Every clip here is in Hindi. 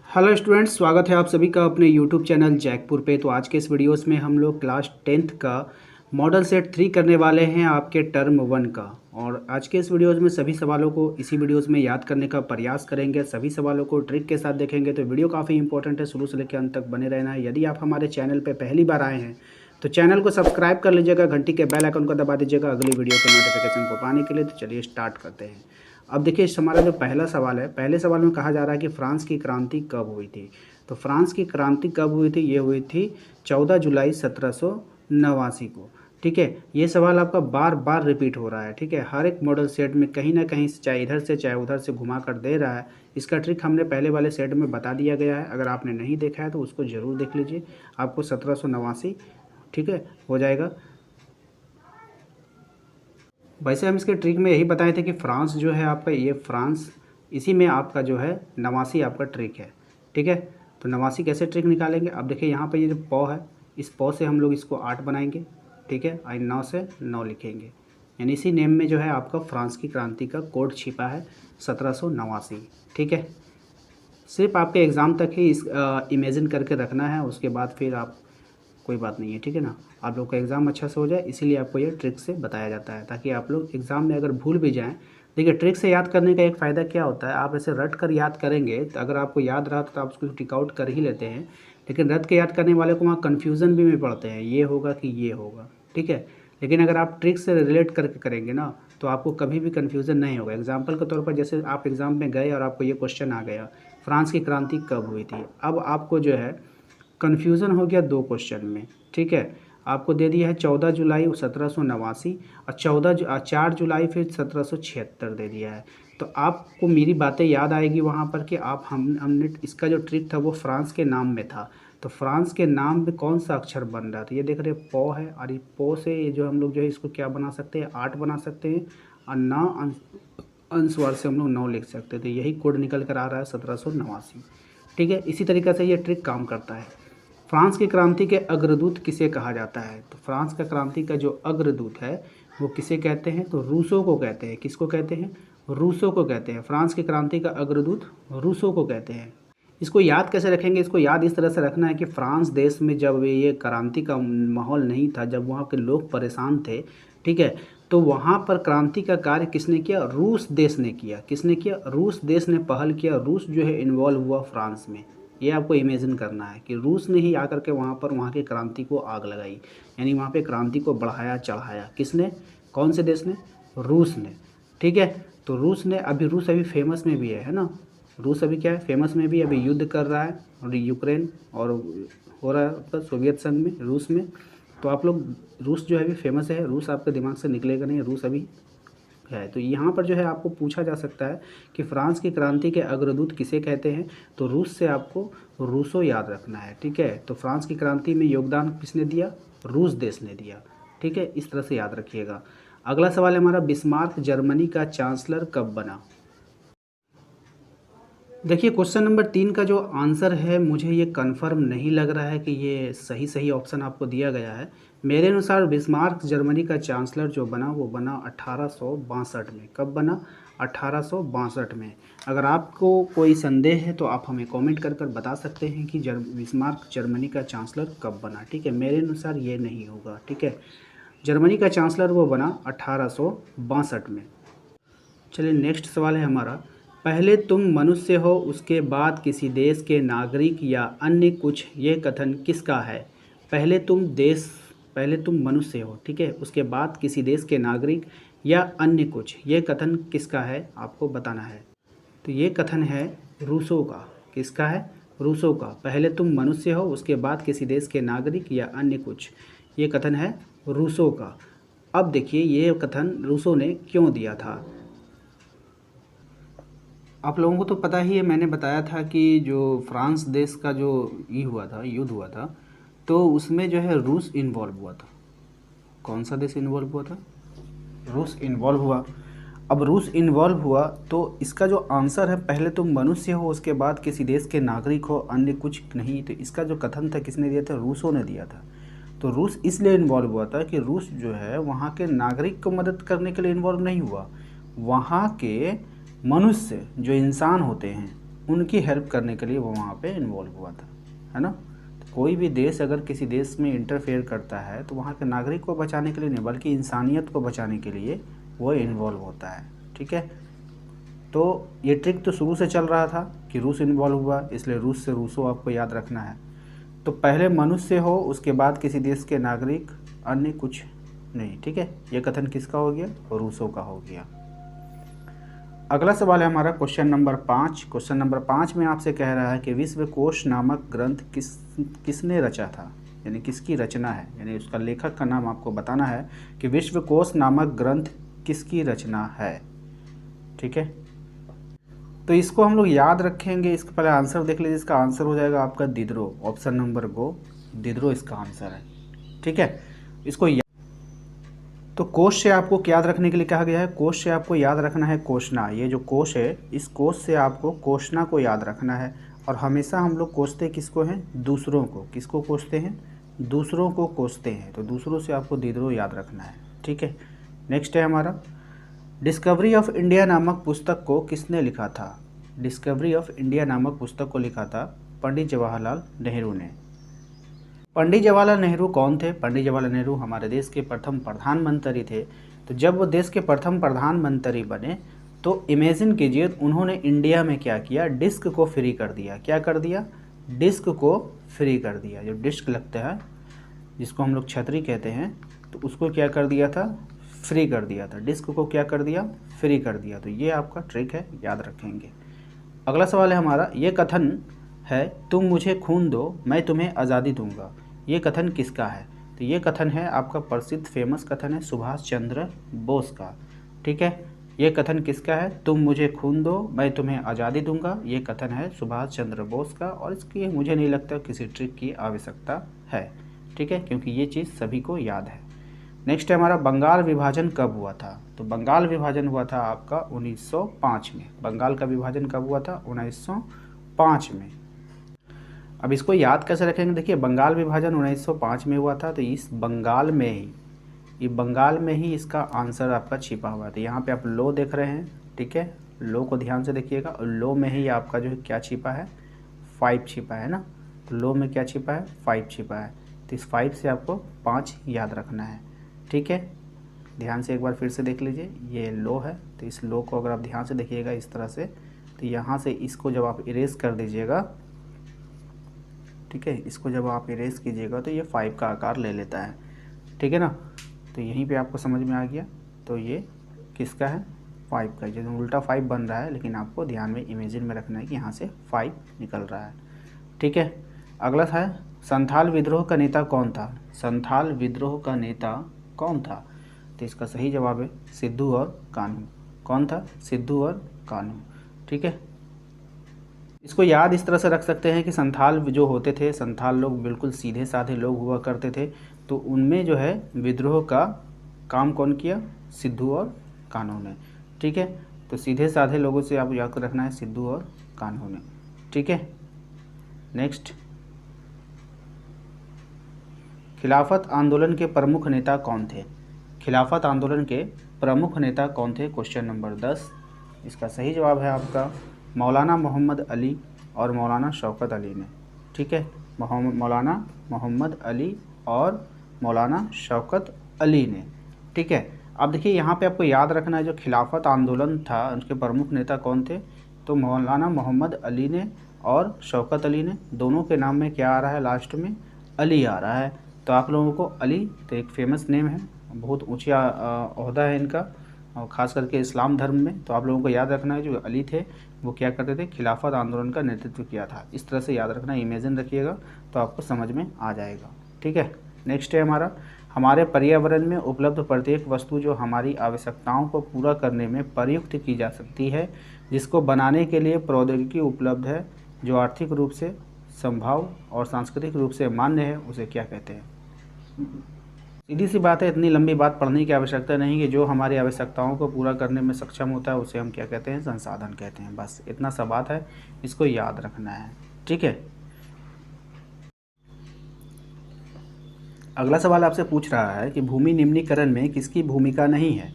हेलो स्टूडेंट्स, स्वागत है आप सभी का अपने यूट्यूब चैनल जैकपुर पे। तो आज के इस वीडियोस में हम लोग क्लास 10th का मॉडल सेट 3 करने वाले हैं आपके टर्म 1 का। और आज के इस वीडियोस में सभी सवालों को इसी वीडियोस में याद करने का प्रयास करेंगे। सभी सवालों को ट्रिक के साथ देखेंगे, तो वीडियो काफ़ी इंपॉर्टेंट है, शुरू से लेकर अंत तक बने रहना है। यदि आप हमारे चैनल पर पहली बार आए हैं तो चैनल को सब्सक्राइब कर लीजिएगा, घंटी के बेल आइकन को दबा दीजिएगा अगली वीडियो के नोटिफिकेशन को पाने के लिए। तो चलिए स्टार्ट करते हैं। अब देखिए, हमारा जो पहला सवाल है, पहले सवाल में कहा जा रहा है कि फ्रांस की क्रांति कब हुई थी। तो फ्रांस की क्रांति कब हुई थी? ये हुई थी 14 जुलाई 1789 को। ठीक है, ये सवाल आपका बार बार रिपीट हो रहा है। ठीक है, हर एक मॉडल सेट में कहीं ना कहीं से, चाहे इधर से चाहे उधर से घुमा कर दे रहा है। इसका ट्रिक हमने पहले वाले सेट में बता दिया गया है, अगर आपने नहीं देखा है तो उसको ज़रूर देख लीजिए, आपको 1789 ठीक है हो जाएगा। वैसे हम इसके ट्रिक में यही बताए थे कि फ्रांस जो है आपका, ये फ्रांस, इसी में आपका जो है 89 आपका ट्रिक है। ठीक है, तो 89 कैसे ट्रिक निकालेंगे? अब देखिए, यहाँ पे ये जो पौ है, इस पौ से हम लोग इसको 8 बनाएंगे। ठीक है, और 9 से 9 लिखेंगे, यानी इसी नेम में जो है आपका फ्रांस की क्रांति का कोड छिपा है 1789। ठीक है, सिर्फ आपके एग्ज़ाम तक ही इस इमेजिन करके रखना है, उसके बाद फिर आप कोई बात नहीं है। ठीक है ना, आप लोग का एग्ज़ाम अच्छा से हो जाए, इसीलिए आपको ये ट्रिक से बताया जाता है, ताकि आप लोग एग्ज़ाम में अगर भूल भी जाएं। देखिए, ट्रिक से याद करने का एक फ़ायदा क्या होता है, आप ऐसे रट कर याद करेंगे तो अगर आपको याद रहा तो आप उसको टिक आउट कर ही लेते हैं, लेकिन रट के याद करने वाले को वहाँ कन्फ्यूज़न भी में पड़ते हैं, ये होगा कि ये होगा। ठीक है, लेकिन अगर आप ट्रिक से रिलेट करके करेंगे ना, तो आपको कभी भी कन्फ्यूज़न नहीं होगा। एग्जाम्पल के तौर पर, जैसे आप एग्ज़ाम में गए और आपको ये क्वेश्चन आ गया, फ्रांस की क्रांति कब हुई थी। अब आपको जो है कन्फ्यूज़न हो गया 2 क्वेश्चन में। ठीक है, आपको दे दिया है 14 जुलाई 1789 और 4 जुलाई फिर 1776 दे दिया है। तो आपको मेरी बातें याद आएगी वहाँ पर कि आप हमने इसका जो ट्रिक था वो फ्रांस के नाम में था। तो फ्रांस के नाम में कौन सा अक्षर बन रहा था? ये देख रहे हैं, पौ है, और ये पौ से ये जो हम लोग जो है इसको क्या बना सकते हैं, 8 बना सकते हैं, और 9 अनुस्वार से हम लोग 9 लिख सकते हैं। तो यही कोड निकल कर आ रहा है 1789। ठीक है, इसी तरीक़े से ये ट्रिक काम करता है। फ्रांस की क्रांति के अग्रदूत किसे कहा जाता है? तो फ्रांस का क्रांति का जो अग्रदूत है वो किसे कहते हैं? तो रूसो को कहते हैं। किसको कहते हैं? रूसो को कहते हैं। फ्रांस की क्रांति का अग्रदूत रूसो को कहते हैं। इसको याद कैसे रखेंगे? इसको याद इस तरह से रखना है कि फ्रांस देश में जब ये क्रांति का माहौल नहीं था, जब वहाँ के लोग परेशान थे, ठीक है, तो वहाँ पर क्रांति का कार्य किसने किया? रूस देश ने किया। किसने किया? रूस देश ने पहल किया। रूस जो है इन्वॉल्व हुआ फ्रांस में। ये आपको इमेजिन करना है कि रूस ने ही आकर के वहाँ पर वहाँ की क्रांति को आग लगाई, यानी वहाँ पे क्रांति को बढ़ाया चढ़ाया। किसने? कौन से देश ने? रूस ने। ठीक है, तो रूस ने, रूस अभी फेमस में भी है ना। रूस अभी क्या है? फेमस में भी, अभी युद्ध कर रहा है, और यूक्रेन और हो रहा है आपका सोवियत संघ में, रूस में। तो आप लोग, रूस जो है अभी फेमस है, रूस आपके दिमाग से निकलेगा नहीं, रूस अभी है। तो यहाँ पर जो है आपको पूछा जा सकता है कि फ्रांस की क्रांति के अग्रदूत किसे कहते हैं? तो रूस से आपको रूसो याद रखना है। ठीक है, तो फ्रांस की क्रांति में योगदान किसने दिया? रूस देश ने दिया। ठीक है, इस तरह से याद रखिएगा। अगला सवाल है हमारा, बिस्मार्क जर्मनी का चांसलर कब बना? देखिए, क्वेश्चन नंबर 3 का जो आंसर है, मुझे ये कंफर्म नहीं लग रहा है कि ये सही ऑप्शन आपको दिया गया है। मेरे अनुसार बिस्मार्क जर्मनी का चांसलर जो बना वो बना 1862 में। कब बना? 1862 में। अगर आपको कोई संदेह है तो आप हमें कमेंट कर बता सकते हैं कि बिस्मार्क जर्मनी का चांसलर कब बना। ठीक है, मेरे अनुसार ये नहीं होगा। ठीक है, जर्मनी का चांसलर वो बना 1862 में। चलिए, नेक्स्ट सवाल है हमारा, पहले तुम मनुष्य हो उसके बाद किसी देश के नागरिक या अन्य कुछ, ये कथन किसका है? पहले तुम मनुष्य हो, ठीक है, उसके बाद किसी देश के नागरिक या अन्य कुछ, ये कथन किसका है? आपको बताना है। तो ये कथन है रूसो का। किसका है? रूसो का। पहले तुम मनुष्य हो उसके बाद किसी देश के नागरिक या अन्य कुछ, ये कथन है रूसो का। अब देखिए, ये कथन रूसो ने क्यों दिया था? आप लोगों को तो पता ही है, मैंने बताया था कि जो फ्रांस देश का जो युद्ध हुआ था, तो उसमें जो है रूस इन्वॉल्व हुआ था। कौन सा देश इन्वॉल्व हुआ था? रूस इन्वॉल्व हुआ। अब रूस इन्वॉल्व हुआ तो इसका जो आंसर है, पहले तुम मनुष्य हो उसके बाद किसी देश के नागरिक हो अन्य कुछ नहीं, तो इसका जो कथन था किसने दिया था? रूसों ने दिया था। तो रूस इसलिए इन्वॉल्व हुआ था कि रूस जो है वहाँ के नागरिक को मदद करने के लिए इन्वॉल्व नहीं हुआ, वहाँ के मनुष्य जो इंसान होते हैं, उनकी हेल्प करने के लिए वो वहाँ पे इन्वॉल्व हुआ था, है ना। तो कोई भी देश अगर किसी देश में इंटरफेयर करता है तो वहाँ के नागरिक को बचाने के लिए नहीं, बल्कि इंसानियत को बचाने के लिए वो इन्वॉल्व होता है, ठीक है। तो ये ट्रिक तो शुरू से चल रहा था कि रूस इन्वॉल्व हुआ, इसलिए रूस से रूसो आपको याद रखना है। तो पहले मनुष्य हो, उसके बाद किसी देश के नागरिक, अन्य कुछ नहीं, ठीक है। ये कथन किसका हो गया? रूसो का हो गया। अगला सवाल है हमारा क्वेश्चन नंबर 5। क्वेश्चन नंबर 5 में आपसे कह रहा है कि विश्वकोश नामक ग्रंथ किसने रचा था, यानी किसकी रचना है, यानी उसका लेखक का नाम आपको बताना है कि विश्वकोश नामक ग्रंथ किसकी रचना है, ठीक है। तो इसको हम लोग याद रखेंगे। इसका पहले आंसर देख लीजिए। इसका आंसर हो जाएगा आपका दिद्रो, ऑप्शन नंबर गो, दिद्रो इसका आंसर है, ठीक है। इसको तो कोश से आपको क्या याद रखने के लिए कहा गया है? कोश से आपको याद रखना है कोषना। ये जो कोश है, इस कोश से आपको कोषना को याद रखना है। और हमेशा हम लोग कोसते किसको हैं? दूसरों को। किसको कोसते हैं? दूसरों को कोसते हैं। तो दूसरों से आपको दिद्रो याद रखना है, ठीक है। नेक्स्ट है हमारा, डिस्कवरी ऑफ इंडिया नामक पुस्तक को किसने लिखा था? डिस्कवरी ऑफ इंडिया नामक पुस्तक को लिखा था पंडित जवाहरलाल नेहरू ने। पंडित जवाहरलाल नेहरू कौन थे? पंडित जवाहरलाल नेहरू हमारे देश के प्रथम प्रधानमंत्री थे। तो जब वो देश के प्रथम प्रधानमंत्री बने तो इमेजिन कीजिए उन्होंने इंडिया में क्या किया? डिस्क को फ्री कर दिया। क्या कर दिया? डिस्क को फ्री कर दिया। जो डिस्क लगता है, जिसको हम लोग छतरी कहते हैं, तो उसको क्या कर दिया था? फ्री कर दिया था। डिस्क को क्या कर दिया? फ्री कर दिया। तो ये आपका ट्रिक है, याद रखेंगे। अगला सवाल है हमारा, ये कथन है तुम मुझे खून दो मैं तुम्हें आज़ादी दूंगा, ये कथन किसका है? तो ये कथन है आपका प्रसिद्ध फेमस कथन है सुभाष चंद्र बोस का, ठीक है। ये कथन किसका है? तुम मुझे खून दो मैं तुम्हें आज़ादी दूंगा, ये कथन है सुभाष चंद्र बोस का। और इसकी मुझे नहीं लगता किसी ट्रिक की आवश्यकता है, ठीक है, क्योंकि ये चीज़ सभी को याद है। नेक्स्ट है हमारा, बंगाल विभाजन कब हुआ था? तो बंगाल विभाजन हुआ था आपका 1905 में। बंगाल का विभाजन कब हुआ था? 1905 में। अब इसको याद कैसे रखेंगे? देखिए, बंगाल विभाजन 1905 में हुआ था, तो इस बंगाल में ही, ये बंगाल में ही इसका आंसर आपका छिपा हुआ था। यहाँ पे आप लो देख रहे हैं, ठीक है, लो को ध्यान से देखिएगा। और लो में ही आपका जो है क्या छिपा है? 5 छिपा है ना। तो लो में क्या छिपा है? 5 छिपा है। तो इस 5 से आपको 5 याद रखना है, ठीक है। ध्यान से एक बार फिर से देख लीजिए, ये लो है, तो इस लो को अगर आप ध्यान से देखिएगा इस तरह से, तो यहाँ से इसको जब आप इरेज कर दीजिएगा, ठीक है, इसको जब आप इरेज कीजिएगा तो ये 5 का आकार ले लेता है, ठीक है ना। तो यहीं पे आपको समझ में आ गया। तो ये किसका है? 5 का। जैसे उल्टा 5 बन रहा है, लेकिन आपको ध्यान में इमेजिन में रखना है कि यहाँ से 5 निकल रहा है, ठीक है। अगला था, संथाल विद्रोह का नेता कौन था? संथाल विद्रोह का नेता कौन था? तो इसका सही जवाब है सिद्धू और कान्हू। कौन था? सिद्धू और कान्हू, ठीक है। इसको याद इस तरह से रख सकते हैं कि संथाल जो होते थे, संथाल लोग बिल्कुल सीधे साधे लोग हुआ करते थे। तो उनमें जो है विद्रोह का काम कौन किया? सिद्धू और कान्हू ने, ठीक है। तो सीधे साधे लोगों से आप याद रखना है, सिद्धू और कान्हू ने, ठीक है। नेक्स्ट, खिलाफत आंदोलन के प्रमुख नेता कौन थे? खिलाफत आंदोलन के प्रमुख नेता कौन थे? Question number 10। इसका सही जवाब है आपका मौलाना मोहम्मद अली और मौलाना शौकत अली ने, ठीक है। मौलाना मोहम्मद अली और मौलाना शौकत अली ने, ठीक है। अब देखिए, यहाँ पे आपको याद रखना है जो खिलाफत आंदोलन था उनके प्रमुख नेता कौन थे? तो मौलाना मोहम्मद अली ने और शौकत अली ने। दोनों के नाम में क्या आ रहा है? लास्ट में अली आ रहा है। तो आप लोगों को अली तो एक फेमस नेम है, बहुत ऊँचा ओहदा है इनका, और ख़ास करके इस्लाम धर्म में। तो आप लोगों को याद रखना है जो अली थे वो क्या करते थे? खिलाफत आंदोलन का नेतृत्व किया था। इस तरह से याद रखना, इमेजिन रखिएगा तो आपको समझ में आ जाएगा, ठीक है। नेक्स्ट है हमारा, हमारे पर्यावरण में उपलब्ध प्रत्येक वस्तु जो हमारी आवश्यकताओं को पूरा करने में प्रयुक्त की जा सकती है, जिसको बनाने के लिए प्रौद्योगिकी उपलब्ध है, जो आर्थिक रूप से संभव और सांस्कृतिक रूप से मान्य है, उसे क्या कहते हैं? सीधी सी बात है, इतनी लंबी बात पढ़ने की आवश्यकता नहीं कि जो हमारी आवश्यकताओं को पूरा करने में सक्षम होता है उसे हम क्या कहते हैं? संसाधन कहते हैं। बस इतना सा बात है, इसको याद रखना है, ठीक है। अगला सवाल आपसे पूछ रहा है कि भूमि निम्नीकरण में किसकी भूमिका नहीं है?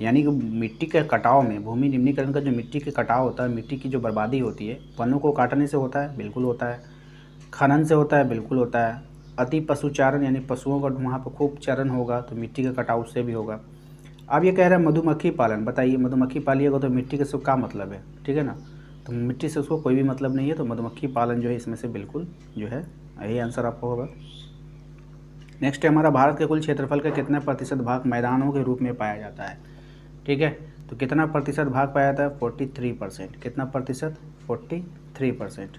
यानी कि मिट्टी के कटाव में, भूमि निम्नीकरण का जो मिट्टी के कटाव होता है, मिट्टी की जो बर्बादी होती है, वनों को काटने से होता है, बिल्कुल होता है। खनन से होता है, बिल्कुल होता है। अति पशुचारण यानी पशुओं का वहाँ पर खूब चरण होगा तो मिट्टी का कटाव उससे भी होगा। अब ये कह रहा है मधुमक्खी पालन, बताइए मधुमक्खी पालिएगा तो मिट्टी के से क्या मतलब है, ठीक है ना। तो मिट्टी से उसको कोई भी मतलब नहीं है, तो मधुमक्खी पालन जो है इसमें से बिल्कुल जो है यही आंसर आपको होगा। नेक्स्ट है हमारा, भारत के कुल क्षेत्रफल का कितना प्रतिशत भाग मैदानों के रूप में पाया जाता है, ठीक है। तो कितना प्रतिशत भाग पाया जाता है, 43%। कितना प्रतिशत, 43%।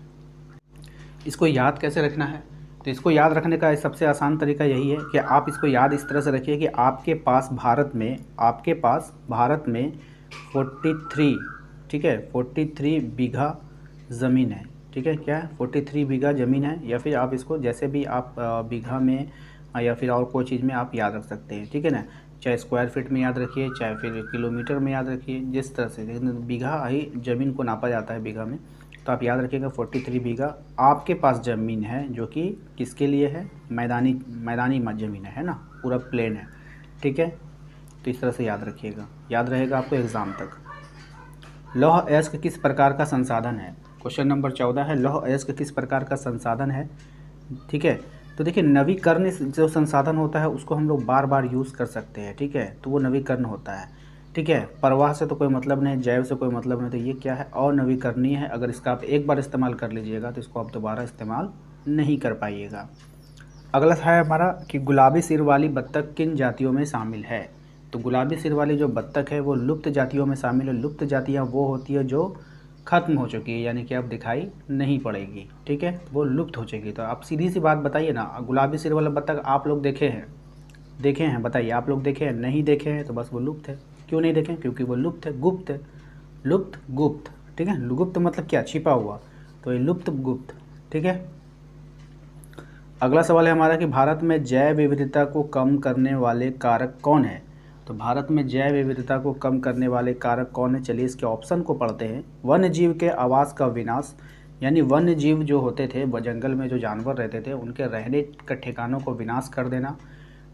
इसको याद कैसे रखना है, तो इसको याद रखने का सबसे आसान तरीका यही है कि आप इसको याद इस तरह से रखिए कि आपके पास भारत में 43, ठीक है, 43 बीघा ज़मीन है, ठीक है। क्या है, 43 बीघा ज़मीन है, या फिर आप इसको जैसे भी आप बीघा में या फिर और कोई चीज़ में आप याद रख सकते हैं, ठीक है ना। चाहे स्क्वायर फीट में याद रखिए, चाहे फिर किलोमीटर में याद रखिए, जिस तरह से, लेकिन बीघा ही ज़मीन को नापा जाता है बीघा में। तो आप याद रखिएगा 43 बीघा आपके पास ज़मीन है, जो कि किसके लिए है, मैदानी ज़मीन है ना, पूरा प्लेन है, ठीक है। तो इस तरह से याद रखिएगा, याद रहेगा आपको एग्ज़ाम तक। लौह अयस्क किस प्रकार का संसाधन है, क्वेश्चन नंबर 14 है, लौह अयस्क किस प्रकार का संसाधन है, ठीक है। तो देखिए नवीकरण जो संसाधन होता है उसको हम लोग बार बार यूज़ कर सकते हैं, ठीक है, तो वो नवीकरण होता है, ठीक है। प्रवाह से तो कोई मतलब नहीं, जैव से कोई मतलब नहीं, तो ये क्या है, अनवीकरणीय है। अगर इसका आप एक बार इस्तेमाल कर लीजिएगा तो इसको आप दोबारा इस्तेमाल नहीं कर पाइएगा। अगला है हमारा कि गुलाबी सिर वाली बत्तख किन जातियों में शामिल है। तो गुलाबी सिर वाली जो बत्तख है वो लुप्त जातियों में शामिल है। लुप्त जातियाँ वो होती है जो ख़त्म हो चुकी है, यानी कि अब दिखाई नहीं पड़ेगी, ठीक है, वो लुप्त हो चुकी। तो आप सीधी सी बात बताइए ना, गुलाबी सिर वाला बत्तख आप लोग देखे हैं, बताइए आप लोग देखे हैं, नहीं देखे हैं तो बस वो लुप्त है। क्यों नहीं देखें, क्योंकि वो लुप्त है, गुप्त है, लुप्त गुप्त, ठीक है। गुप्त मतलब क्या, छिपा हुआ, तो ये लुप्त गुप्त, ठीक है। अगला सवाल है हमारा कि भारत में जैव विविधता को कम करने वाले कारक कौन है। तो भारत में जैव विविधता को कम करने वाले कारक कौन है, चलिए इसके ऑप्शन को पढ़ते हैं। वन्य जीव के आवास का विनाश, यानी वन्य जीव जो होते थे, वो जंगल में जो जानवर रहते थे उनके रहने के ठिकानों को विनाश कर देना।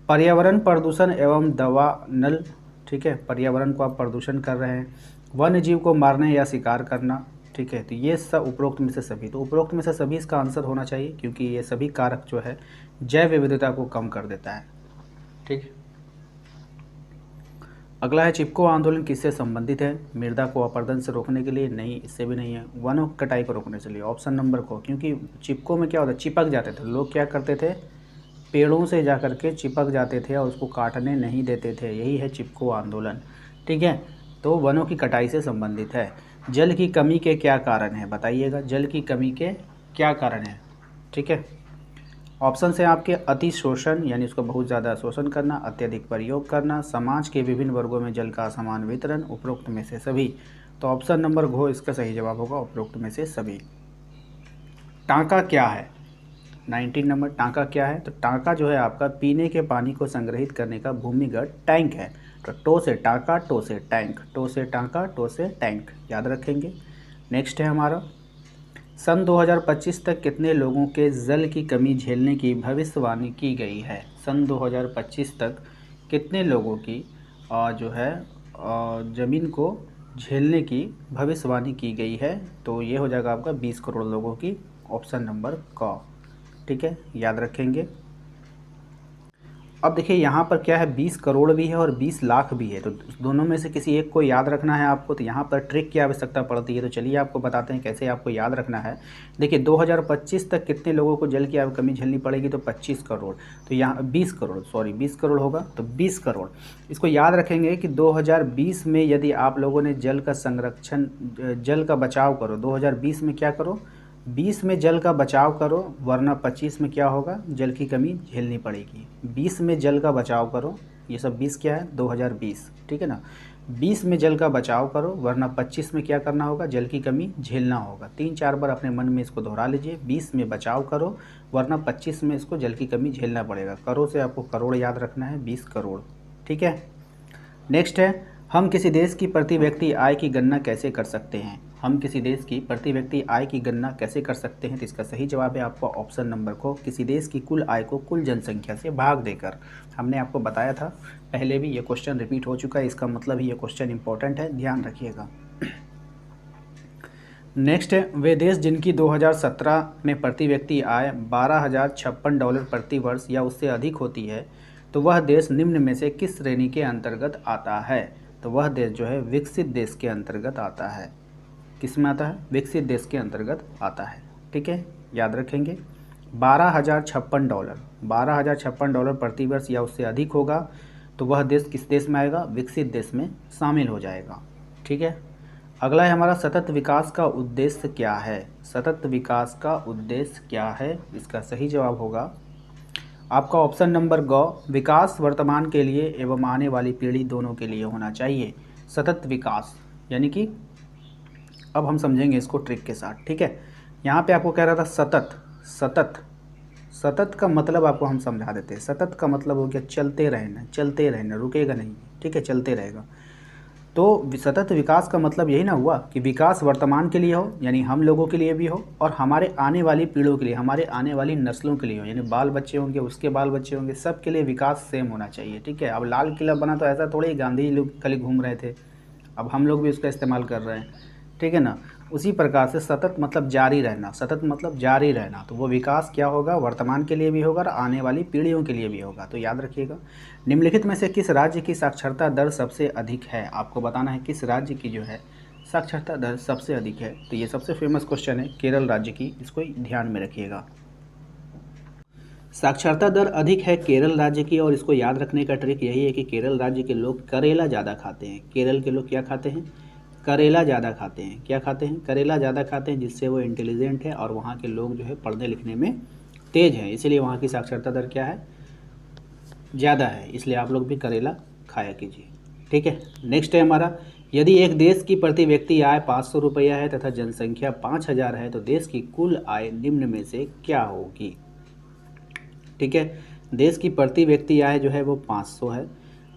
पर्यावरण प्रदूषण एवं दवा नल, ठीक है, पर्यावरण को आप प्रदूषण कर रहे हैं। वन्य जीव को मारने या शिकार करना, ठीक है। तो ये सब उपरोक्त में से सभी, तो उपरोक्त में से सभी इसका आंसर होना चाहिए, क्योंकि ये सभी कारक जो है जैव विविधता को कम कर देता है, ठीक। अगला है चिपको आंदोलन किससे संबंधित है, मृदा को अपरदन से रोकने के लिए, नहीं इससे भी नहीं है, वनों की कटाई को रोकने के लिए, ऑप्शन नंबर को, क्योंकि चिपको में क्या होता है, चिपक जाते थे लोग, क्या करते थे, पेड़ों से जा कर के चिपक जाते थे और उसको काटने नहीं देते थे, यही है चिपको आंदोलन, ठीक है। तो वनों की कटाई से संबंधित है। जल की कमी के क्या कारण है, बताइएगा, जल की कमी के क्या कारण है, ठीक है। ऑप्शन है आपके, अति शोषण यानी उसको बहुत ज़्यादा शोषण करना, अत्यधिक प्रयोग करना, समाज के विभिन्न वर्गों में जल का असमान वितरण, उपरोक्त में से सभी। तो ऑप्शन नंबर घो इसका सही जवाब होगा, उपरोक्त में से सभी। टांका क्या है, 19 नंबर, टांका क्या है, तो टांका जो है आपका पीने के पानी को संग्रहित करने का भूमिगत टैंक है। तो टो से टांका, टो से टैंक, टो से टांका, टो से टैंक, याद रखेंगे। नेक्स्ट है हमारा, सन 2025 तक कितने लोगों के जल की कमी झेलने की भविष्यवाणी की गई है। सन 2025 तक कितने लोगों की जो है ज़मीन को झेलने की भविष्यवाणी की गई है, तो ये हो जाएगा आपका 20 करोड़ लोगों की, ऑप्शन नंबर क, ठीक है, याद रखेंगे। अब देखिए यहाँ पर क्या है, 20 करोड़ भी है और 20 लाख भी है, तो दोनों में से किसी एक को याद रखना है आपको। तो यहाँ पर ट्रिक की आवश्यकता पड़ती है, तो चलिए आपको बताते हैं कैसे आपको याद रखना है। देखिए 2025 तक कितने लोगों को जल की कमी झेलनी पड़ेगी, तो 25 करोड़, तो यहाँ 20 करोड़, सॉरी 20 करोड़ होगा, तो 20 करोड़। इसको याद रखेंगे कि 2020 में यदि आप लोगों ने जल का संरक्षण, जल का बचाव करो, 2020 में क्या करो, 20 में जल का बचाव करो, वरना 25 में क्या होगा, जल की कमी झेलनी पड़ेगी। 20 में जल का बचाव करो, ये सब 20 क्या है, 2020, ठीक है ना। 20 में जल का बचाव करो, वरना 25 में क्या करना होगा, जल की कमी झेलना होगा। 3-4 बार अपने मन में इसको दोहरा लीजिए, 20 में बचाव करो, वरना 25 में इसको जल की कमी झेलना पड़ेगा। करोड़ से आपको करोड़ याद रखना है, 20 करोड़, ठीक है। नेक्स्ट है, हम किसी देश की प्रति व्यक्ति आय की गणना कैसे कर सकते हैं। हम किसी देश की प्रति व्यक्ति आय की गणना कैसे कर सकते हैं, तो इसका सही जवाब है आपका ऑप्शन नंबर को, किसी देश की कुल आय को कुल जनसंख्या से भाग देकर। हमने आपको बताया था पहले भी, ये क्वेश्चन रिपीट हो चुका है, इसका मतलब ही ये क्वेश्चन इंपॉर्टेंट है, ध्यान रखिएगा। नेक्स्ट है, वे देश जिनकी 2017 में प्रति व्यक्ति आय $12,056 प्रति वर्ष या उससे अधिक होती है, तो वह देश निम्न में से किस श्रेणी के अंतर्गत आता है। तो वह देश जो है विकसित देश के अंतर्गत आता है। किस में आता है? विकसित देश के अंतर्गत आता है। ठीक है, याद रखेंगे। $12,056 प्रति वर्ष या उससे अधिक होगा तो वह देश किस देश में आएगा? विकसित देश में शामिल हो जाएगा। ठीक है, अगला है हमारा सतत विकास का उद्देश्य क्या है। सतत विकास का उद्देश्य क्या है, इसका सही जवाब होगा आपका ऑप्शन नंबर ग, विकास वर्तमान के लिए एवं आने वाली पीढ़ी दोनों के लिए होना चाहिए। सतत विकास यानी कि, अब हम समझेंगे इसको ट्रिक के साथ। ठीक है, यहाँ पे आपको कह रहा था सतत, सतत, सतत का मतलब आपको हम समझा देते हैं। सतत का मतलब हो गया चलते रहना, चलते रहना, रुकेगा नहीं। ठीक है, चलते रहेगा। तो सतत विकास का मतलब यही ना हुआ कि विकास वर्तमान के लिए हो, यानी हम लोगों के लिए भी हो, और हमारे आने वाली पीढ़ियों के लिए, हमारे आने वाली नस्लों के लिए हो, यानी बाल बच्चे होंगे, उसके बाल बच्चे होंगे, सब के लिए विकास सेम होना चाहिए। ठीक है, अब लाल किला बना तो ऐसा थोड़ी गांधी जी लोग कल घूम रहे थे, अब हम लोग भी उसका इस्तेमाल कर रहे हैं। ठीक है ना, उसी प्रकार से सतत मतलब जारी रहना, सतत मतलब जारी रहना, तो वो विकास क्या होगा? वर्तमान के लिए भी होगा और आने वाली पीढ़ियों के लिए भी होगा। तो याद रखिएगा, निम्नलिखित में से किस राज्य की साक्षरता दर सबसे अधिक है। आपको बताना है किस राज्य की जो है साक्षरता दर सबसे अधिक है। तो ये सबसे फेमस क्वेश्चन है केरल राज्य की, इसको ध्यान में रखिएगा। साक्षरता दर अधिक है केरल राज्य की, और इसको याद रखने का ट्रिक यही है कि केरल राज्य के लोग करेला ज़्यादा खाते हैं। केरल के लोग क्या खाते हैं? करेला ज़्यादा खाते हैं। क्या खाते हैं? करेला ज़्यादा खाते हैं, जिससे वो इंटेलिजेंट है और वहाँ के लोग जो है पढ़ने लिखने में तेज़ हैं, इसलिए वहाँ की साक्षरता दर क्या है? ज़्यादा है। इसलिए आप लोग भी करेला खाया कीजिए। ठीक है, नेक्स्ट है हमारा, यदि एक देश की प्रति व्यक्ति आय 500 रुपया है तथा जनसंख्या 5000 है तो देश की कुल आय निम्न में से क्या होगी। ठीक है, देश की प्रति व्यक्ति आय जो है वो 500 है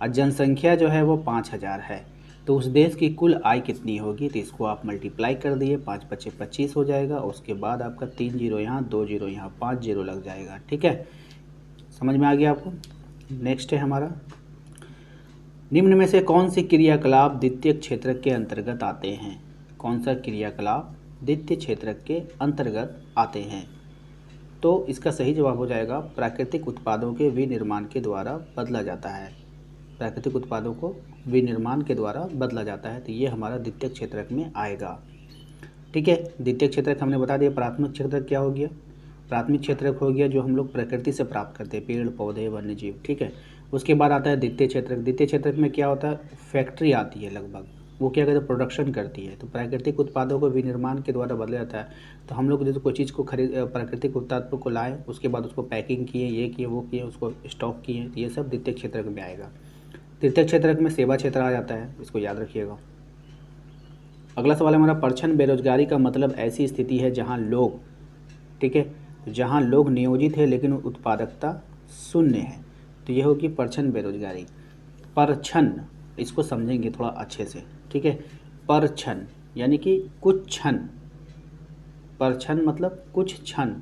और जनसंख्या जो है वो 5000 है, तो उस देश की कुल आय कितनी होगी। तो इसको आप मल्टीप्लाई कर दिए, 5 × 5 = 25 हो जाएगा, और उसके बाद आपका 3 जीरो यहाँ, 2 जीरो यहाँ, 5 जीरो लग जाएगा। ठीक है, समझ में आ गया आपको। नेक्स्ट है हमारा, निम्न में से कौन सी क्रियाकलाप द्वितीय क्षेत्र के अंतर्गत आते हैं। कौन सा क्रियाकलाप द्वितीय क्षेत्र के अंतर्गत आते हैं। तो इसका सही जवाब हो जाएगा प्राकृतिक उत्पादों के विनिर्माण के द्वारा बदला जाता है। प्राकृतिक उत्पादों को विनिर्माण के द्वारा बदला जाता है, तो ये हमारा द्वितीय क्षेत्रक में आएगा। ठीक है, द्वितीय क्षेत्रक हमने बता दिया। प्राथमिक क्षेत्रक क्या हो गया? प्राथमिक क्षेत्रक हो गया जो हम लोग प्रकृति से प्राप्त करते हैं, पेड़ पौधे वन्य जीव। ठीक है, उसके बाद आता है द्वितीय क्षेत्रक। द्वितीय क्षेत्रक में क्या होता है? फैक्ट्री आती है लगभग, वो क्या कहते हैं? प्रोडक्शन करती है। तो प्राकृतिक उत्पादों को विनिर्माण के द्वारा बदला जाता है। तो हम लोग जैसे कोई चीज़ को खरीद, प्राकृतिक उत्पादों को लाए, उसके बाद उसको पैकिंग किए, ये किए वो किए, उसको स्टॉक किए, तो ये सब द्वितीय क्षेत्रक में आएगा। तृतीय क्षेत्रक में सेवा क्षेत्र आ जाता है, इसको याद रखिएगा। अगला सवाल है हमारा, परछन बेरोजगारी का मतलब ऐसी स्थिति है जहां लोग, ठीक है, जहां लोग नियोजित है लेकिन उत्पादकता शून्य है, तो ये होगी परछन बेरोजगारी। परछन, इसको समझेंगे थोड़ा अच्छे से। ठीक है, परछन यानी कि कुछ क्षण, परछन मतलब कुछ क्षण,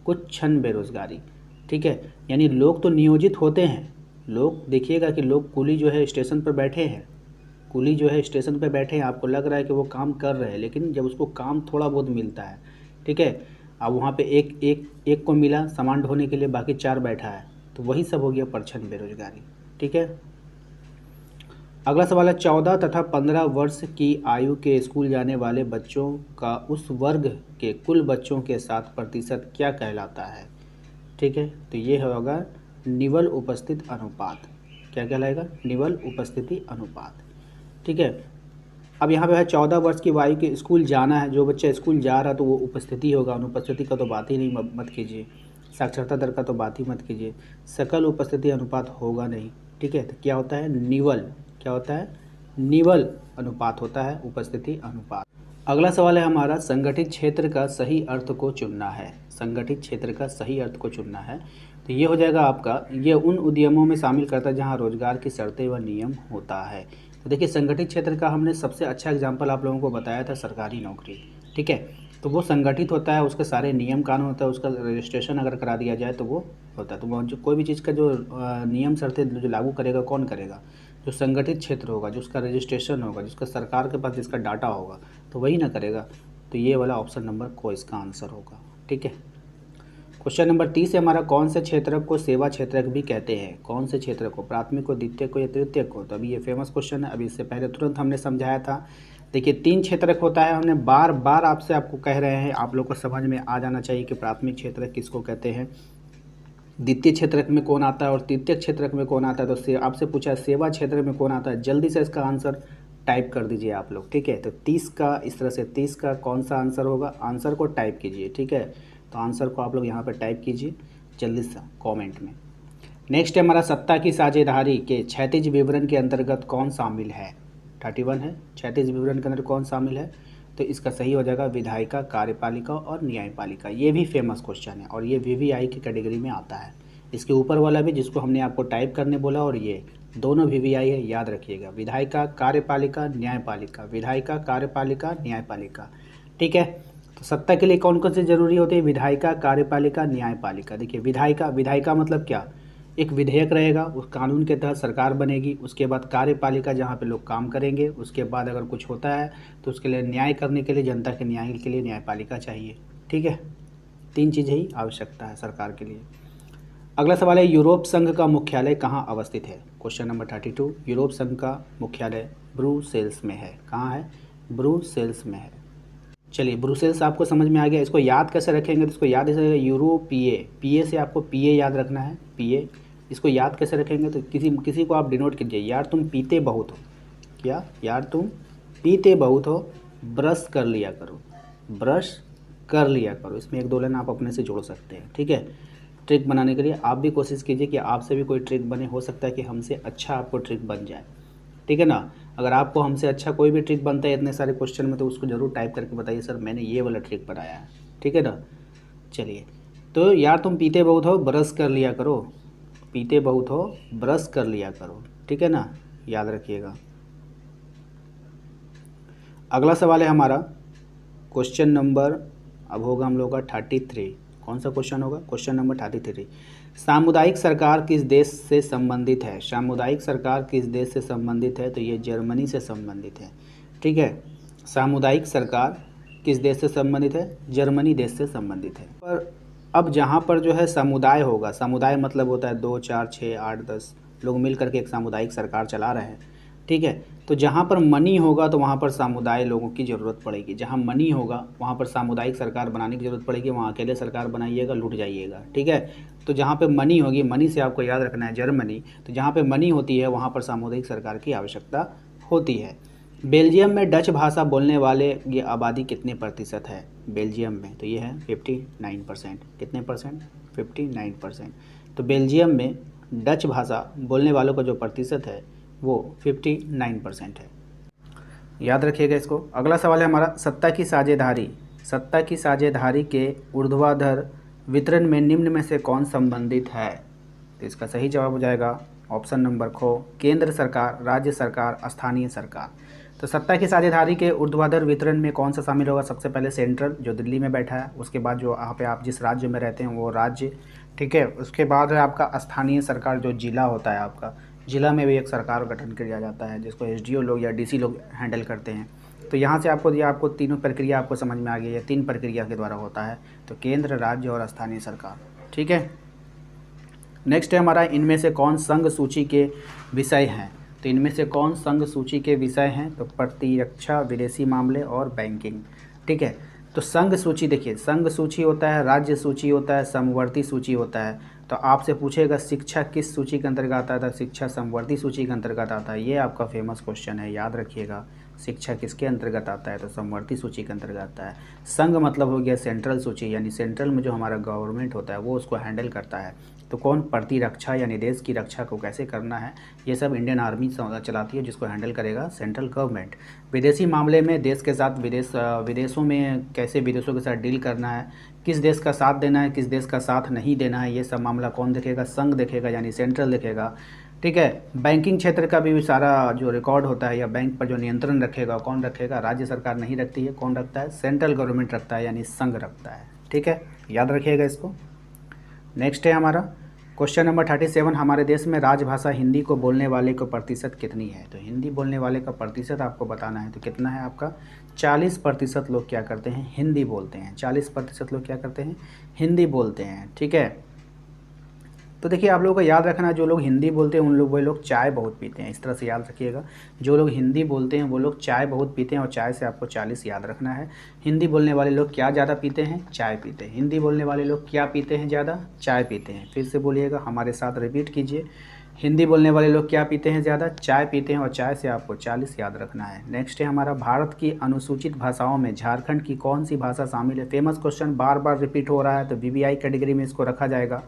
कुछ क्षण बेरोजगारी। ठीक है, यानी लोग तो नियोजित होते हैं, लोग देखिएगा कि लोग कुली जो है स्टेशन पर बैठे हैं, कुली जो है स्टेशन पर बैठे हैं, आपको लग रहा है कि वो काम कर रहे हैं, लेकिन जब उसको काम थोड़ा बहुत मिलता है, ठीक है, अब वहाँ पे एक को मिला सामान ढोने के लिए, बाकी 4 बैठा है, तो वही सब हो गया परछन बेरोजगारी। ठीक है, अगला सवाल है, 14 तथा 15 वर्ष की आयु के स्कूल जाने वाले बच्चों का उस वर्ग के कुल बच्चों के साथ प्रतिशत क्या कहलाता है। ठीक है, तो ये होगा निवल उपस्थित अनुपात। क्या कहलाएगा? निवल उपस्थिति अनुपात। ठीक है, अब यहाँ पे है 14 वर्ष की आयु के स्कूल जाना है, जो बच्चा स्कूल जा रहा है तो वो उपस्थिति होगा, अनुपस्थिति का तो बात ही नहीं मत कीजिए, साक्षरता दर का तो बात ही मत कीजिए, सकल उपस्थिति अनुपात होगा नहीं। ठीक है, तो क्या होता है? निवल, क्या होता है? निवल अनुपात होता है, उपस्थिति अनुपात। अगला सवाल है हमारा, संगठित क्षेत्र का सही अर्थ को चुनना है। संगठित क्षेत्र का सही अर्थ को चुनना है, तो ये हो जाएगा आपका, ये उन उद्यमों में शामिल करता है जहाँ रोजगार की शर्तें व नियम होता है। तो देखिए संगठित क्षेत्र का हमने सबसे अच्छा एग्जाम्पल आप लोगों को बताया था सरकारी नौकरी, ठीक है। तो वो संगठित होता है, उसके सारे नियम कानून होता है, उसका रजिस्ट्रेशन अगर करा दिया जाए तो वो होता है। तो वो जो कोई भी चीज़ का जो नियम शर्तें जो लागू करेगा कौन करेगा, जो संगठित क्षेत्र होगा, जो उसका रजिस्ट्रेशन होगा, जिसका सरकार के पास जिसका डाटा होगा, तो वही ना करेगा। तो ये वाला ऑप्शन नंबर को इसका आंसर होगा, ठीक है। क्वेश्चन नंबर 30 है हमारा, कौन से क्षेत्रक को सेवा क्षेत्रक भी कहते हैं? कौन से क्षेत्र को, प्राथमिक को, द्वितीय को या तृतीय को? तो अभी ये फेमस क्वेश्चन है, अभी इससे पहले तुरंत हमने समझाया था। देखिए 3 क्षेत्रक होता है, हमने बार बार आपको कह रहे हैं, आप लोग को समझ में आ जाना चाहिए कि प्राथमिक क्षेत्रक किसको कहते हैं, द्वितीय क्षेत्रक में कौन आता है और तृतीय क्षेत्रक में कौन आता है। तो आपसे पूछा है सेवा क्षेत्र में कौन आता है, जल्दी से इसका आंसर टाइप कर दीजिए आप लोग, ठीक है। तो 30 का इस तरह से 30 का कौन सा आंसर होगा, आंसर को टाइप कीजिए, ठीक है। तो आंसर को आप लोग यहाँ पर टाइप कीजिए जल्दी से कमेंट में। नेक्स्ट है हमारा, सत्ता की साझेदारी के क्षैतिज विवरण के अंतर्गत कौन शामिल है? 31 है, क्षैतिज विवरण के अंदर कौन शामिल है? तो इसका सही हो जाएगा विधायिका, कार्यपालिका और न्यायपालिका। ये भी फेमस क्वेश्चन है और ये वीवीआई की कैटेगरी में आता है। इसके ऊपर वाला भी जिसको हमने आपको टाइप करने बोला, और ये दोनों वीवीआई है, याद रखिएगा। विधायिका, कार्यपालिका, न्यायपालिका, विधायिका, कार्यपालिका, न्यायपालिका, ठीक है। तो सत्ता के लिए कौन कौन से जरूरी होते हैं? विधायिका, कार्यपालिका, न्यायपालिका। देखिए विधायिका मतलब क्या, एक विधेयक रहेगा, उस कानून के तहत सरकार बनेगी। उसके बाद कार्यपालिका जहाँ पे लोग काम करेंगे, उसके बाद अगर कुछ होता है तो उसके लिए न्याय करने के लिए, जनता के न्याय के लिए न्यायपालिका चाहिए, ठीक है। 3 चीज़ें ही आवश्यकता है सरकार के लिए। अगला सवाल है, यूरोप संघ का मुख्यालय कहाँ अवस्थित है? क्वेश्चन नंबर 32, यूरोप संघ का मुख्यालय ब्रुसेल्स में है। कहाँ है? ब्रुसेल्स में है। चलिए ब्रुसेल्स आपको समझ में आ गया। इसको याद कैसे रखेंगे? तो इसको याद ऐसे, यूरोपीए, पीए से आपको पीए याद रखना है, पीए। इसको याद कैसे रखेंगे? तो किसी को आप डिनोट कीजिए, यार तुम पीते बहुत हो। क्या? यार तुम पीते बहुत हो, ब्रश कर लिया करो, ब्रश कर लिया करो। इसमें 1-2 लाइन आप अपने से जोड़ सकते हैं, ठीक है। ट्रिक बनाने के लिए आप भी कोशिश कीजिए कि आपसे भी कोई ट्रिक बने, हो सकता है कि हमसे अच्छा आपको ट्रिक बन जाए, ठीक है ना। अगर आपको हमसे अच्छा कोई भी ट्रिक बनता है इतने सारे क्वेश्चन में, तो उसको ज़रूर टाइप करके बताइए, सर मैंने ये वाला ट्रिक बनाया है, ठीक है ना। चलिए, तो यार तुम पीते बहुत हो, ब्रश कर लिया करो, पीते बहुत हो, ब्रश कर लिया करो, ठीक है ना, याद रखिएगा। अगला सवाल है हमारा, क्वेश्चन नंबर अब होगा हम लोग का 33। कौन सा क्वेश्चन होगा? क्वेश्चन नंबर 33, सामुदायिक सरकार किस देश से संबंधित है? सामुदायिक सरकार किस देश से संबंधित है? तो ये जर्मनी से संबंधित है, ठीक है। सामुदायिक सरकार किस देश से संबंधित है? जर्मनी देश से संबंधित है। पर अब जहाँ पर जो है समुदाय होगा, समुदाय मतलब होता है 2, 4, 6, 8, 10 लोग मिल करके एक सामुदायिक सरकार चला रहे हैं, ठीक है। तो जहाँ पर मनी होगा तो वहाँ पर समुदाय लोगों की ज़रूरत पड़ेगी। जहाँ मनी होगा वहाँ पर सामुदायिक सरकार बनाने की ज़रूरत पड़ेगी। वहाँ अकेले सरकार बनाइएगा, लूट जाइएगा, ठीक है। तो जहाँ पे मनी होगी, मनी से आपको याद रखना है जर्मनी, तो जहाँ पे मनी होती है वहाँ पर सामुदायिक सरकार की आवश्यकता होती है। बेल्जियम में डच भाषा बोलने वाले ये आबादी कितने प्रतिशत है बेल्जियम में? तो ये है 59%। कितने परसेंट? 59%। तो बेल्जियम में डच भाषा बोलने वालों का जो प्रतिशत है वो 59% है, याद रखिएगा इसको। अगला सवाल है हमारा, सत्ता की साझेदारी, सत्ता की साझेदारी के ऊर्ध्वाधर वितरण में निम्न में से कौन संबंधित है? तो इसका सही जवाब हो जाएगा ऑप्शन नंबर ख, केंद्र सरकार, राज्य सरकार, स्थानीय सरकार। तो सत्ता की साझेदारी के ऊर्ध्वाधर वितरण में कौन सा शामिल होगा? सबसे पहले सेंट्रल जो दिल्ली में बैठा है, उसके बाद जो यहाँ पे आप जिस राज्य में रहते हैं वो राज्य, ठीक है। उसके बाद है आपका स्थानीय सरकार, जो जिला होता है आपका, जिला में भी एक सरकार गठन किया जाता है जिसको एसडीओ लोग या डीसी लोग हैंडल करते हैं। तो यहाँ से आपको तीनों प्रक्रिया आपको समझ में आ गई है, 3 प्रक्रिया के द्वारा होता है, तो केंद्र, राज्य और स्थानीय सरकार, ठीक है। नेक्स्ट है हमारा, इनमें से कौन संघ सूची के विषय हैं? तो इनमें से कौन संघ सूची के विषय हैं? तो प्रतिरक्षा, विदेशी मामले और बैंकिंग, ठीक है। तो संघ सूची, देखिए संघ सूची होता है, राज्य सूची होता है, समवर्ती सूची होता है। तो आपसे पूछेगा शिक्षा किस सूची के अंतर्गत आता है? शिक्षा समवर्ती सूची के अंतर्गत आता है। ये आपका फेमस क्वेश्चन है, याद रखिएगा। शिक्षा किसके अंतर्गत आता है? तो समवर्ती सूची के अंतर्गत आता है। संघ मतलब हो गया सेंट्रल सूची, यानी सेंट्रल में जो हमारा गवर्नमेंट होता है वो उसको हैंडल करता है। तो कौन प्रतिरक्षा यानी देश की रक्षा को कैसे करना है, ये सब इंडियन आर्मी चलाती है, जिसको हैंडल करेगा सेंट्रल गवर्नमेंट। विदेशी मामले में देश के साथ विदेशों में कैसे विदेशों के साथ डील करना है, किस देश का साथ देना है, किस देश का साथ नहीं देना है, ये सब मामला कौन देखेगा? संघ देखेगा, यानी सेंट्रल देखेगा। ठीक है। बैंकिंग क्षेत्र का भी सारा जो रिकॉर्ड होता है या बैंक पर जो नियंत्रण रखेगा कौन रखेगा, राज्य सरकार नहीं रखती है, कौन रखता है, सेंट्रल गवर्नमेंट रखता है, यानी संघ रखता है। ठीक है, याद रखिएगा इसको। नेक्स्ट है हमारा क्वेश्चन नंबर 37, हमारे देश में राजभाषा हिंदी को बोलने वाले को प्रतिशत कितनी है। तो हिंदी बोलने वाले का प्रतिशत आपको बताना है, तो कितना है आपका 40% लोग क्या करते हैं, हिंदी बोलते हैं। 40% लोग क्या करते हैं, हिंदी बोलते हैं। ठीक है, तो देखिए आप लोगों को याद रखना, जो लोग हिंदी बोलते हैं उन लोग, वो लोग चाय बहुत पीते हैं। इस तरह से याद रखिएगा, जो लोग हिंदी बोलते हैं वो लोग चाय बहुत पीते हैं, और चाय से आपको 40 याद रखना है। हिंदी बोलने वाले लोग क्या ज़्यादा पीते हैं, चाय पीते हैं। हिंदी बोलने वाले लोग क्या पीते हैं ज़्यादा, चाय पीते हैं। फिर से बोलिएगा, हमारे साथ रिपीट कीजिए, हिंदी बोलने वाले लोग क्या पीते हैं ज़्यादा, चाय पीते हैं, और चाय से आपको 40 याद रखना है। नेक्स्ट है हमारा, भारत की अनुसूचित भाषाओं में झारखंड की कौन सी भाषा शामिल है। फेमस क्वेश्चन, बार बार रिपीट हो रहा है, तो वीवीआई कैटेगरी में इसको रखा जाएगा।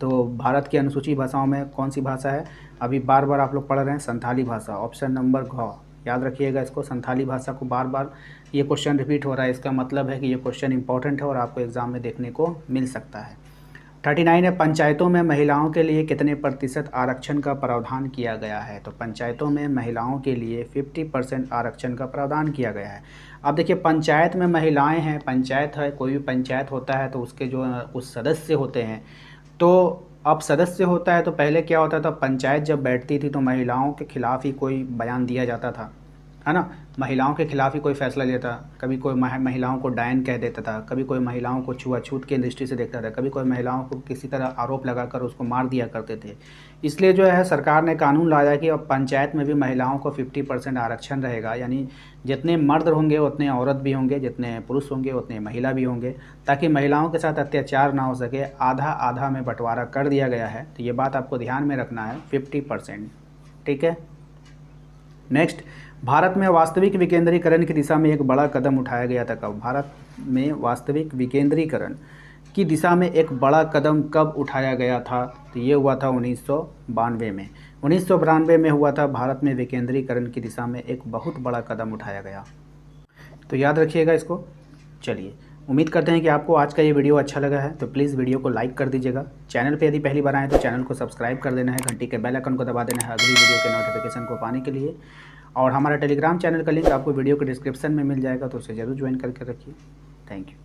तो भारत की अनुसूचित भाषाओं में कौन सी भाषा है, अभी बार बार आप लोग पढ़ रहे हैं, संथाली भाषा। ऑप्शन नंबर घ, याद रखिएगा इसको, संथाली भाषा को बार बार ये क्वेश्चन रिपीट हो रहा है, इसका मतलब है कि ये क्वेश्चन इंपॉर्टेंट है और आपको एग्जाम में देखने को मिल सकता है। 39 है, पंचायतों में महिलाओं के लिए कितने प्रतिशत आरक्षण का प्रावधान किया गया है। तो पंचायतों में महिलाओं के लिए 50% आरक्षण का प्रावधान किया गया है। अब देखिए, पंचायत में महिलाएं हैं, पंचायत है, कोई भी पंचायत होता है तो उसके जो उस सदस्य होते हैं, तो अब सदस्य होता है तो पहले क्या होता था, पंचायत जब बैठती थी तो महिलाओं के खिलाफ़ ही कोई बयान दिया जाता था, है ना। महिलाओं के खिलाफ़ ही कोई फैसला लेता, कभी कोई महिलाओं को डायन कह देता था, कभी कोई महिलाओं को छुआछूत की दृष्टि से देखता था, कभी कोई महिलाओं को किसी तरह आरोप लगाकर उसको मार दिया करते थे। इसलिए जो है सरकार ने कानून लाया कि अब पंचायत में भी महिलाओं को 50% आरक्षण रहेगा, यानी जितने मर्द होंगे उतने औरत भी होंगे, जितने पुरुष होंगे उतने महिला भी होंगे, ताकि महिलाओं के साथ अत्याचार ना हो सके। आधा आधा में बंटवारा कर दिया गया है, तो ये बात आपको ध्यान में रखना है, 50%। ठीक है। नेक्स्ट, भारत में वास्तविक विकेंद्रीकरण की दिशा में एक बड़ा कदम उठाया गया था कब। भारत में वास्तविक विकेंद्रीकरण की दिशा में एक बड़ा कदम कब उठाया गया था, तो ये हुआ था 1992 में। 1992 में हुआ था, भारत में विकेंद्रीकरण की दिशा में एक बहुत बड़ा कदम उठाया गया। तो याद रखिएगा इसको। चलिए, उम्मीद करते हैं कि आपको आज का ये वीडियो अच्छा लगा है, तो प्लीज़ वीडियो को लाइक कर दीजिएगा। चैनल पे यदि पहली बार आए तो चैनल को सब्सक्राइब कर देना है, घंटी के बेल आइकन को दबा देना है अगली वीडियो के नोटिफिकेशन को पाने के लिए। और हमारा टेलीग्राम चैनल का लिंक आपको वीडियो के डिस्क्रिप्शन में मिल जाएगा, तो उसे ज़रूर ज्वाइन करके रखिए। Thank you.